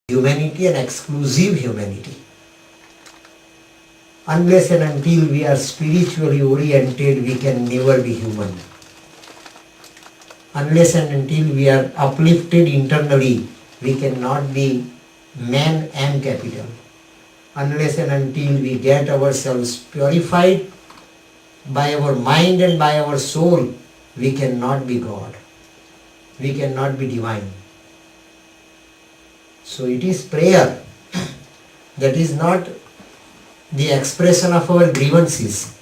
humanity and exclusive humanity. Unless and until we are spiritually oriented, we can never be human. Unless and until we are uplifted internally, we cannot be man and capital. Unless and until we get ourselves purified by our mind and by our soul, we cannot be God. We cannot be divine. So it is prayer that is not the expression of our grievances,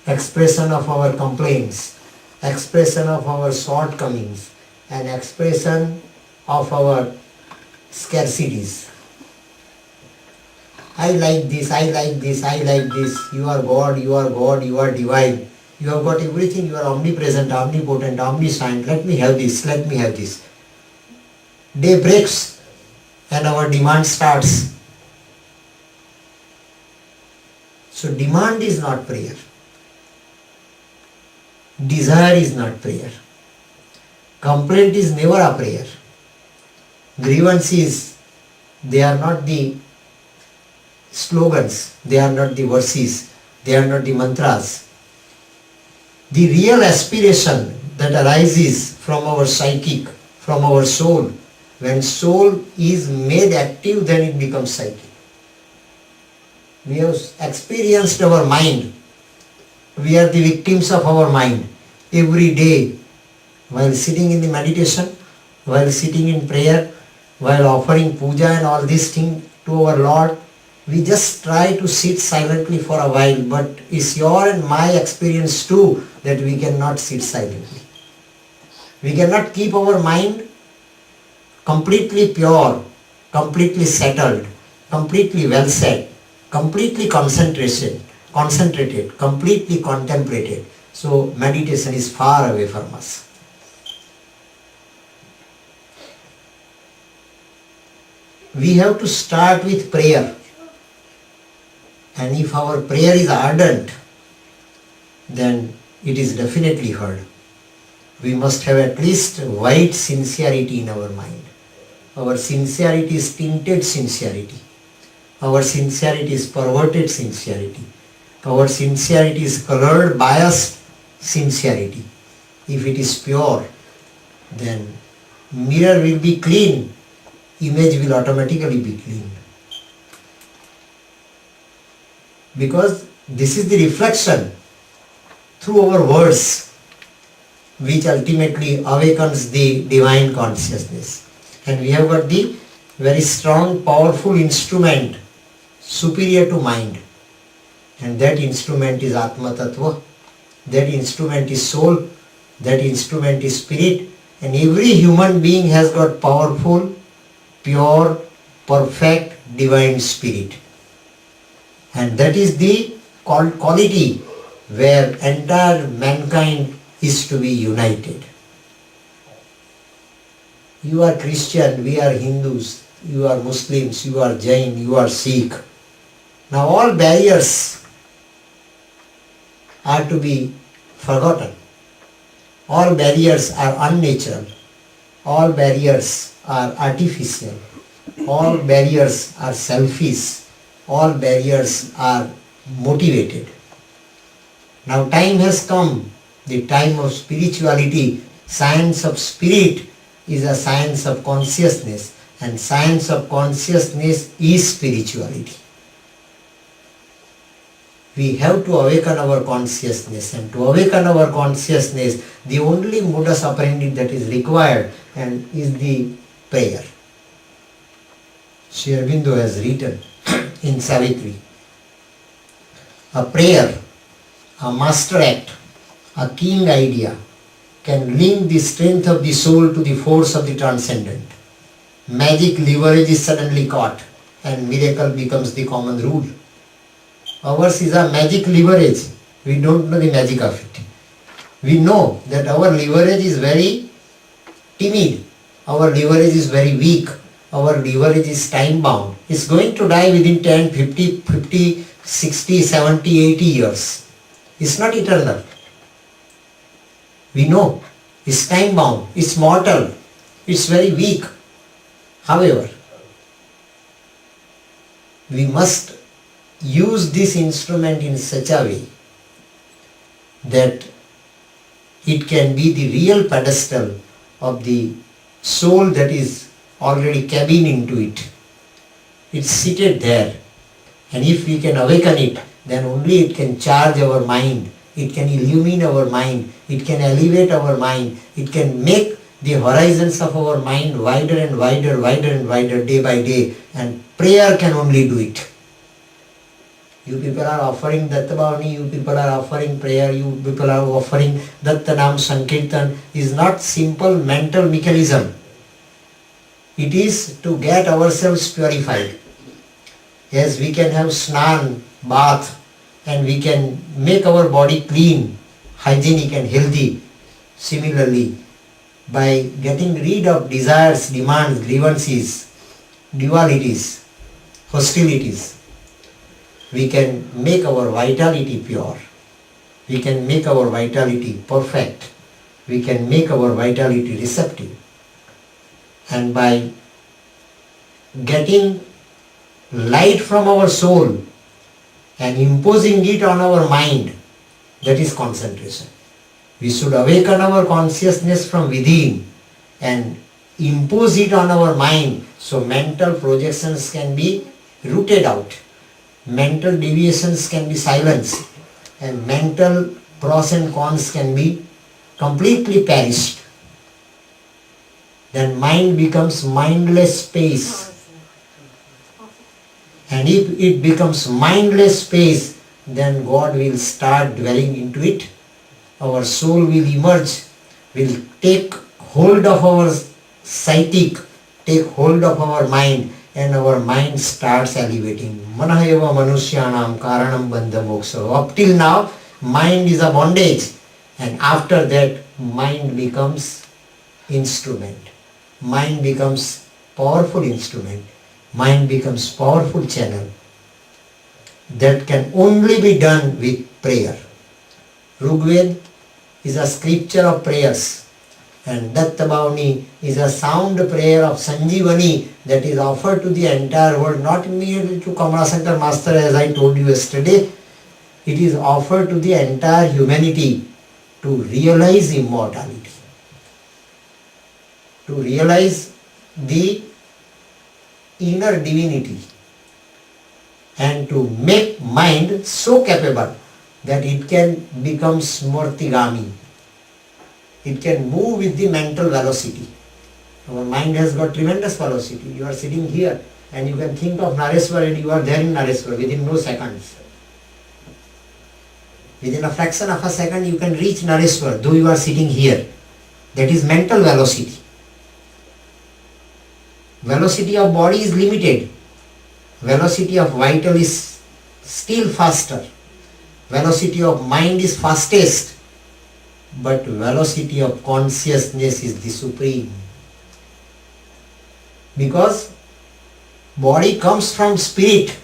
expression of our complaints, expression of our shortcomings, and expression of our scarcities. I like this, I like this, I like this. You are God, you are God, you are divine. You have got everything, you are omnipresent, omnipotent, omniscient. Let me have this, let me have this. Day breaks and our demand starts. So demand is not prayer. Desire is not prayer. Complaint is never a prayer. Grievances, they are not the slogans, they are not the verses, they are not the mantras. The real aspiration that arises from our psychic, from our soul, when soul is made active, then it becomes psychic. We have experienced our mind. We are the victims of our mind. Every day, while sitting in the meditation, while sitting in prayer, while offering puja and all these things to our Lord, we just try to sit silently for a while, but it's your and my experience too that we cannot sit silently. We cannot keep our mind completely pure, completely settled, completely well set, completely concentrated, completely contemplated. So meditation is far away from us. We have to start with prayer. And if our prayer is ardent, then it is definitely heard. We must have at least white sincerity in our mind. Our sincerity is tinted sincerity. Our sincerity is perverted sincerity. Our sincerity is colored, biased sincerity. If it is pure, then mirror will be clean, image will automatically be clean. Because this is the reflection through our words which ultimately awakens the divine consciousness. And we have got the very strong, powerful instrument superior to mind. And that instrument is Atma Tattva. That instrument is soul. That instrument is spirit. And every human being has got powerful, pure, perfect, divine spirit. And that is the quality where entire mankind is to be united. You are Christian, we are Hindus, you are Muslims, you are Jain, you are Sikh. Now all barriers are to be forgotten. All barriers are unnatural. All barriers are artificial. All barriers are selfish. All barriers are motivated. Now time has come, the time of spirituality. Science of spirit is a science of consciousness, and science of consciousness is spirituality. We have to awaken our consciousness, and to awaken our consciousness, the only modus operandi that is required and is the prayer. Sri Aurobindo has written in Savitri, a prayer, a master act, a king idea can link the strength of the soul to the force of the transcendent. Magic leverage is suddenly caught and miracle becomes the common rule. Ours is a magic leverage. We don't know the magic of it. We know that our leverage is very timid. Our leverage is very weak. Our leverage is time bound. It's going to die within 10, 50, 60, 70, 80 years. It's not eternal. We know it's time bound, it's mortal, it's very weak. However, we must use this instrument in such a way that it can be the real pedestal of the soul that is already cabined into it. It's seated there, and if we can awaken it, then only it can charge our mind, it can illumine our mind, it can elevate our mind, it can make the horizons of our mind wider and wider, wider and wider day by day, and prayer can only do it. You people are offering Datta Bhavani, you people are offering prayer, you people are offering Datta Nam Sankirtan is not simple mental mechanism. It is to get ourselves purified. Yes, we can have snan, bath, and we can make our body clean, hygienic and healthy. Similarly, by getting rid of desires, demands, grievances, dualities, hostilities, we can make our vitality pure. We can make our vitality perfect. We can make our vitality receptive. And by getting light from our soul and imposing it on our mind, that is concentration. We should awaken our consciousness from within and impose it on our mind so mental projections can be rooted out. Mental deviations can be silenced and mental pros and cons can be completely perished. Then mind becomes mindless space. And if it becomes mindless space, then God will start dwelling into it. Our soul will emerge, will take hold of our psychic, take hold of our mind, and our mind starts elevating. Manaheva manushyanam karanam bandha moksha. Up till now, mind is a bondage, and after that, mind becomes instrument. Mind becomes powerful instrument. Mind becomes powerful channel. That can only be done with prayer. Rigveda is a scripture of prayers, and Datta Bhavani is a sound prayer of Sanjeevani that is offered to the entire world, not merely to Kamala Shankar Master as I told you yesterday. It is offered to the entire humanity to realize immortality, to realize the inner divinity, and to make mind so capable that it can become smrtigami. It can move with the mental velocity. Our mind has got tremendous velocity. You are sitting here and you can think of Nareswar and you are there in Nareswar within no seconds. Within a fraction of a second you can reach Nareswar though you are sitting here. That is mental velocity. Velocity of body is limited. Velocity of vital is still faster. Velocity of mind is fastest. But velocity of consciousness is the supreme. Because body comes from spirit,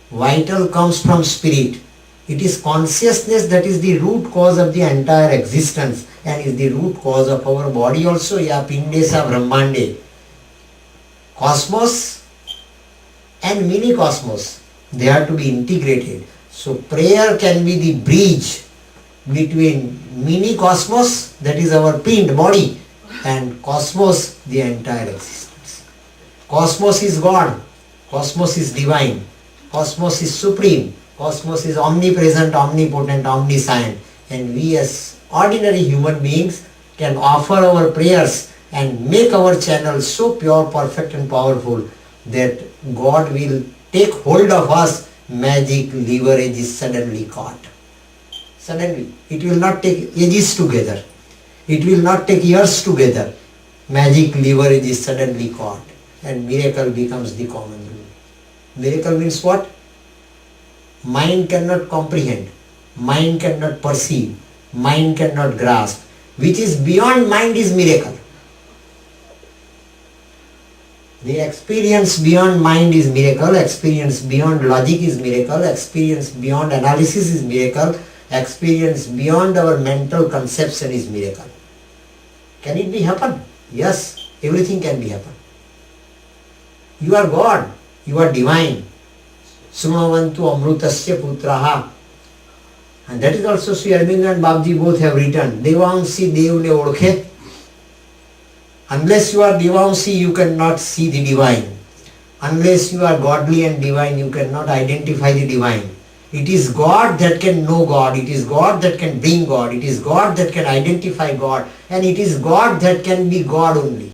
vital comes from spirit. It is consciousness that is the root cause of the entire existence and is the root cause of our body also. Ya Pindesa Brahmande. Cosmos and mini cosmos, they are to be integrated. So prayer can be the bridge between mini cosmos, that is our pinned body, and cosmos, the entire existence. Cosmos is God, cosmos is divine, cosmos is supreme, cosmos is omnipresent, omnipotent, omniscient, and we as ordinary human beings can offer our prayers and make our channel so pure, perfect and powerful that God will take hold of us. Magic leverage is suddenly caught. Suddenly. It will not take ages together. It will not take years together. Magic leverage is suddenly caught and miracle becomes the common rule. Miracle means what? Mind cannot comprehend. Mind cannot perceive. Mind cannot grasp. Which is beyond mind is miracle. The experience beyond mind is miracle, experience beyond logic is miracle, experience beyond analysis is miracle, experience beyond our mental conception is miracle. Can it be happen? Yes, everything can be happen. You are God, you are divine. Sumavantu Amrutasya Putraha. And that is also Sri Aurobindo and Babaji both have written. Devansi Dev ne odkhe. Unless you are Devansi, you cannot see the divine. Unless you are godly and divine, you cannot identify the divine. It is God that can know God. It is God that can bring God. It is God that can identify God. And it is God that can be God only.